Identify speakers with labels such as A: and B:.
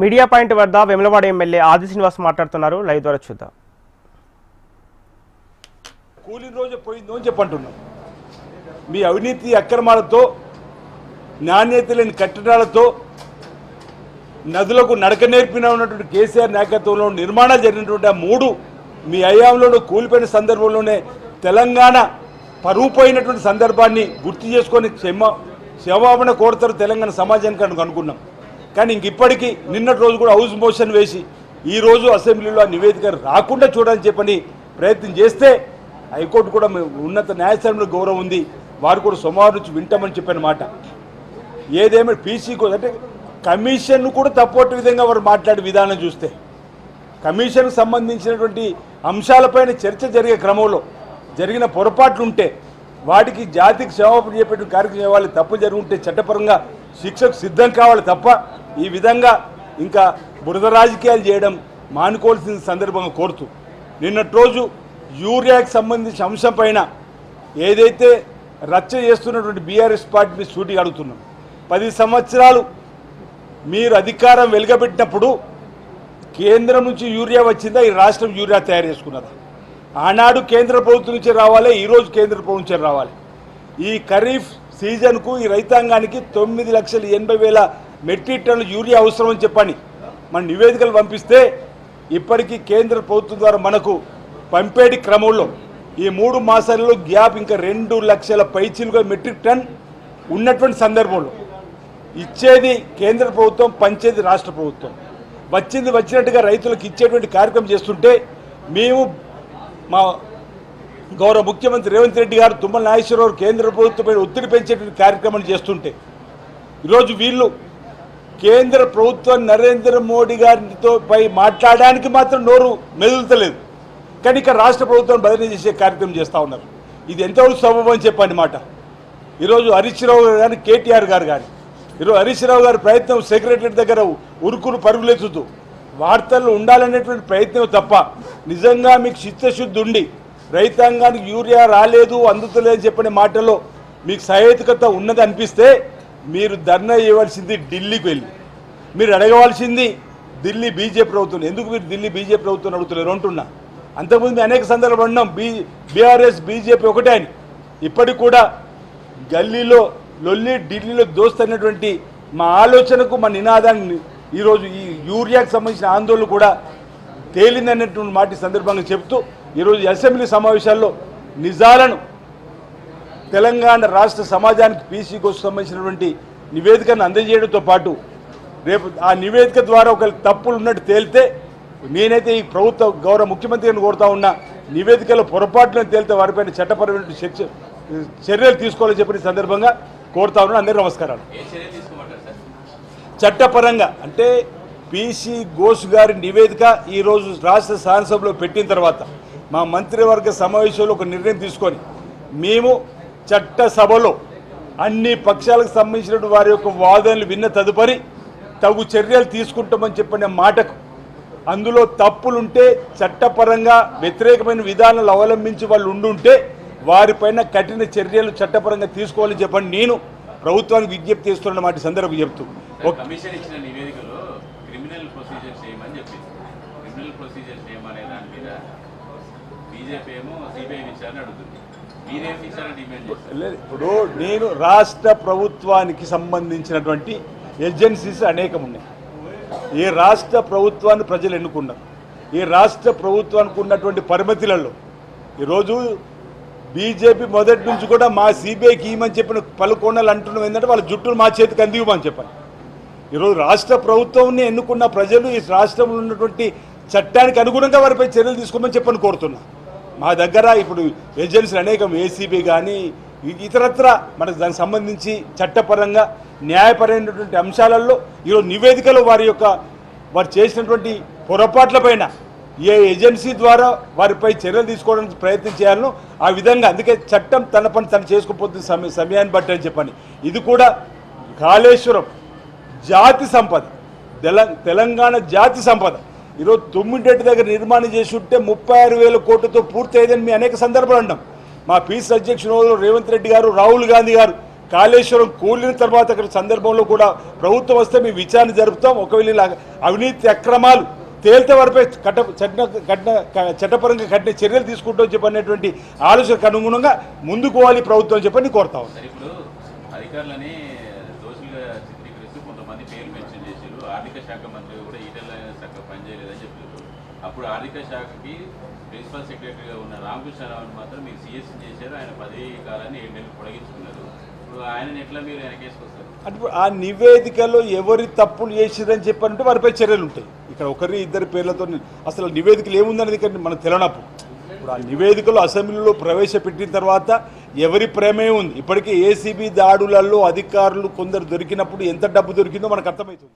A: Media point వద్ద Vemulawada MLA ఆది శ్రీనివాస్ మాట్లాడుతున్నారు. లైవ్ ద్వారా చూద్దాం.
B: కూలి రోజు పోయిందో అని చెప్పంటున్నాం. మీ అవినీతి అక్రమాలతో, నాణ్యత లేని కట్టడాలతో, నదులకు నడక నేర్పిన ఉన్నటువంటి కేసీఆర్ నాయకత్వంలో నిర్మాణాలు జరిగినటువంటి ఆ మూడు మీ హయాంలో కూలిపోయిన సందర్భంలోనే తెలంగాణ పరువు పోయినటువంటి సందర్భాన్ని గుర్తు చేసుకొని క్షమాపణ కోరుతారు తెలంగాణ సమాజానికి అనుకున్నాం. కానీ ఇప్పటికీ నిన్నటి రోజు కూడా హౌస్ మోషన్ వేసి ఈరోజు అసెంబ్లీలో ఆ నివేదిక రాకుండా చూడాలని చెప్పని ప్రయత్నం చేస్తే హైకోర్టు కూడా ఉన్నత న్యాయస్థానంలో గౌరవం ఉంది, వారు కూడా సోమవారం నుంచి వింటామని చెప్పిన మాట. ఏదేమైనా పీసీ అంటే కమిషన్ను కూడా తప్పొట్టు విధంగా వారు మాట్లాడే విధానం చూస్తే, కమిషన్కు సంబంధించినటువంటి అంశాలపైన చర్చ జరిగే క్రమంలో జరిగిన పొరపాట్లుంటే వాటికి జాతికి క్షమాపణ చెప్పే కార్యక్రమం చేయాలి. తప్పు జరుగుంటే చట్టపరంగా శిక్షకు సిద్ధం కావాలి తప్ప ఈ విధంగా ఇంకా బురద రాజకీయాలు చేయడం మానుకోవాల్సిన సందర్భంగా కోరుతూ, నిన్నటి రోజు యూరియాకి సంబంధించిన అంశం పైన ఏదైతే రచ్చ చేస్తున్నటువంటి బీఆర్ఎస్ పార్టీని సూటిగా అడుగుతున్నాం. 10 సంవత్సరాలు మీరు అధికారం వెలుగబెట్టినప్పుడు కేంద్రం నుంచి యూరియా వచ్చిందా, ఈ రాష్ట్రం యూరియా తయారు చేసుకున్నదా? ఆనాడు కేంద్ర ప్రభుత్వం నుంచి రావాలి, ఈరోజు కేంద్ర ప్రభుత్వం నుంచి రావాలి. ఈ ఖరీఫ్ సీజన్కు ఈ రైతాంగానికి 9,80,000 మెట్రిక్ టన్నుల యూరియా అవసరం అని చెప్పని మన నివేదికలు పంపిస్తే ఇప్పటికీ కేంద్ర ప్రభుత్వం ద్వారా మనకు పంపేటి క్రమంలో ఈ 3 మాసాలలో గ్యాప్ ఇంకా 2 లక్షల పైచీలుగా మెట్రిక్ టన్ ఉన్నటువంటి సందర్భంలో ఇచ్చేది కేంద్ర ప్రభుత్వం, పంచేది రాష్ట్ర ప్రభుత్వం. వచ్చినట్టుగా రైతులకు ఇచ్చేటువంటి కార్యక్రమం చేస్తుంటే మేము మా గౌరవ ముఖ్యమంత్రి రేవంత్ రెడ్డి గారు, తుమ్మల నాగేశ్వరరావు కేంద్ర ప్రభుత్వంపై ఒత్తిడి పెంచేటువంటి కార్యక్రమాలు చేస్తుంటే ఈరోజు వీళ్ళు కేంద్ర ప్రభుత్వం నరేంద్ర మోడీ గారితో పై మాట్లాడడానికి మాత్రం నోరు మెదులుతలేదు, కానీ ఇక రాష్ట్ర ప్రభుత్వం బదిలీ చేసే కార్యక్రమం చేస్తూ ఉన్నారు. ఇది ఎంతవరకు సబబు అని చెప్పండి మాట. ఈరోజు హరీష్ రావు గారు కానీ కేటీఆర్ గారు కానీ ఈరోజు హరీష్ రావు గారి ప్రయత్నం సెక్రటరీ దగ్గర ఉరుకులు పరుగులెత్తుతూ వార్తల్లో ఉండాలనేటువంటి ప్రయత్నం తప్ప నిజంగా మీకు చిత్తశుద్ధి ఉండి రైతాంగానికి యూరియా రాలేదు, అందుతలేదని చెప్పిన మాటల్లో మీకు సహేతుకత ఉన్నది అనిపిస్తే మీరు ధర్నా చేయవలసింది ఢిల్లీకి వెళ్ళి, మీరు అడగవలసింది ఢిల్లీ బీజేపీ ప్రభుత్వం. ఎందుకు మీరు ఢిల్లీ బీజేపీ ప్రభుత్వం అడుగుతున్నారు అంటున్నా. అంతకుముందు అనేక సందర్భాలు అన్నాం బీఆర్ఎస్ బీజేపీ ఒకటే అని. ఇప్పటికి కూడా గల్లీలో లొల్లి, ఢిల్లీలో దోస్త్ అనేటువంటి మా ఆలోచనకు, మా నినాదాన్ని ఈరోజు ఈ యూరియాకు సంబంధించిన ఆందోళన కూడా తేలిందనేటువంటి మాట సందర్భంగా చెప్తూ ఈరోజు అసెంబ్లీ సమావేశాల్లో నిజాలను తెలంగాణ రాష్ట్ర సమాజానికి పీసీకి సంబంధించినటువంటి నివేదికను అందజేయడంతో పాటు రేపు ఆ నివేదిక ద్వారా ఒక తప్పులు ఉన్నట్టు తేలితే నేనైతే ఈ ప్రభుత్వ గౌరవ ముఖ్యమంత్రిని కోరుతా ఉన్నా, నివేదికలో పొరపాట్లను తేలితే వారిపైన చట్టపరమైన చర్యలు తీసుకోవాలని చెప్పిన సందర్భంగా కోరుతా ఉన్నా. అందరికీ నమస్కారాలు. చట్టపరంగా అంటే పీసీ ఘోష్ గారి నివేదిక ఈరోజు రాష్ట్ర శాసనసభలో పెట్టిన తర్వాత మా మంత్రివర్గ సమావేశంలో ఒక నిర్ణయం తీసుకొని మేము చట్టసభలో అన్ని పక్షాలకు సంబంధించిన వారి యొక్క వాదనలు విన్న తదుపరి తగు చర్యలు తీసుకుంటామని చెప్పిన మాటకు అందులో తప్పులుంటే చట్టపరంగా వ్యతిరేకమైన విధానాలు అవలంబించి వాళ్ళు ఉండుంటే వారిపైన కఠిన చర్యలు చట్టపరంగా తీసుకోవాలని చెప్పండి నేను ప్రభుత్వానికి విజ్ఞప్తి చేస్తున్న మాట సందర్భం చెప్తూ
C: కమిషన్ ఇచ్చిన నివేదికలో క్రిమినల్ ప్రొసీజర్ చేయమని చెప్పింది. క్రిమినల్ ప్రొసీజర్ చేయమనే దాని మీద బీజేపీ ఏమో సిబిఐ విచారణ అడుగుతుంది. మీరేం విచారణ డిమాండ్ చేస్తారు?
B: ఇప్పుడు నేను రాష్ట్ర ప్రభుత్వానికి సంబంధించినటువంటి ఏజెన్సీస్ అనేకం ఉన్నాయి. ఈ రాష్ట్ర ప్రభుత్వాన్ని ప్రజలు ఎన్నుకున్నారు. ఈ రాష్ట్ర ప్రభుత్వానికి ఉన్నటువంటి పరిమితులలో ఈరోజు బీజేపీ మొదటి నుంచి కూడా మా సిబిఐకి ఇవ్వమని చెప్పిన పలు కోణాలు అంటున్నాం. ఏంటంటే వాళ్ళ జుట్టును మా చేతికి అందివ్వమని చెప్పాలి. ఈరోజు రాష్ట్ర ప్రభుత్వాన్ని ఎన్నుకున్న ప్రజలు ఈ రాష్ట్రంలో ఉన్నటువంటి చట్టానికి అనుగుణంగా వారిపై చర్యలు తీసుకోమని చెప్పని కోరుతున్నా. మా దగ్గర ఇప్పుడు ఏజెన్సీలు అనేకం, ఏసీబీ కానీ ఇతరత్ర మనకు దానికి సంబంధించి చట్టపరంగా న్యాయపరమైనటువంటి అంశాలలో ఈరోజు నివేదికలో వారు చేసినటువంటి పొరపాట్లపైన ఏ ఏజెన్సీ ద్వారా వారిపై చర్యలు తీసుకోవడానికి ప్రయత్నం చేయాలనో ఆ విధంగా, అందుకే చట్టం తన పని తను చేసుకోకపోతుంది సమయాన్ని బట్టి అని చెప్పని. ఇది కూడా కాళేశ్వరం జాతి సంపద, తెలంగాణ జాతి సంపద. ఈరోజు తుమ్మిడెట్టి దగ్గర నిర్మాణం చేసి ఉంటే 36,000 కోట్లతో పూర్తి అయ్యేదని మీ అనేక సందర్భాలు అన్నాం. మా పీసీ అధ్యక్షుడు రేవంత్ రెడ్డి గారు, రాహుల్ గాంధీ గారు కాళేశ్వరం కూలిన తర్వాత అక్కడ సందర్భంలో కూడా ప్రభుత్వం వస్తే మేము విచారణ జరుపుతాం. ఒకవేళ ఇలా అవినీతి అక్రమాలు తేలితే వారిపై చట్టపరంగా కఠిన చర్యలు తీసుకుంటామని చెప్పనేటువంటి ఆలోచనకు అనుగుణంగా ముందుకు పోవాలి ప్రభుత్వం చెప్పని కోరుతాం.
C: సరే, ఇప్పుడు అధికారులని దోషులుగా చిత్రీకరిస్తూ కొంతమంది పేర్లు మెన్షన్ చేశారు. ఆర్థిక శాఖ మంత్రి కూడా ఈటెల శాఖ పనిచేయలేదని చెప్పారు. అప్పుడు ఆర్థిక శాఖకి ప్రిన్సిపల్ సెక్రటరీగా ఉన్న రామకృష్ణరావుని మాత్రం మీరు సిఎస్సి చేశారు. ఆయన పదవీ కాలాన్ని 7 నెలలు పొడిగించుకున్నారు. ఇప్పుడు ఆయన ఎట్లా మీరు వెనకేసుకొస్తారు? అంటే
B: ఆ నివేదికలో ఎవరి తప్పులు చేసిరని చెప్పంటే వారిపై చర్యలు ఉంటాయి. ఇక్కడ ఒకరి ఇద్దరి పేర్లతో అసలు నివేదికలు ఏముందనేది ఇక్కడ మనం తెలనప్పుడు ఇప్పుడు ఆ నివేదికలు అసెంబ్లీలో ప్రవేశపెట్టిన తర్వాత ఎవరి ప్రమేయం ఉంది. ఇప్పటికే ఏసీబీ దాడులలో అధికారులు కొందరు దొరికినప్పుడు ఎంత డబ్బు దొరికిందో మనకు అర్థమవుతుంది.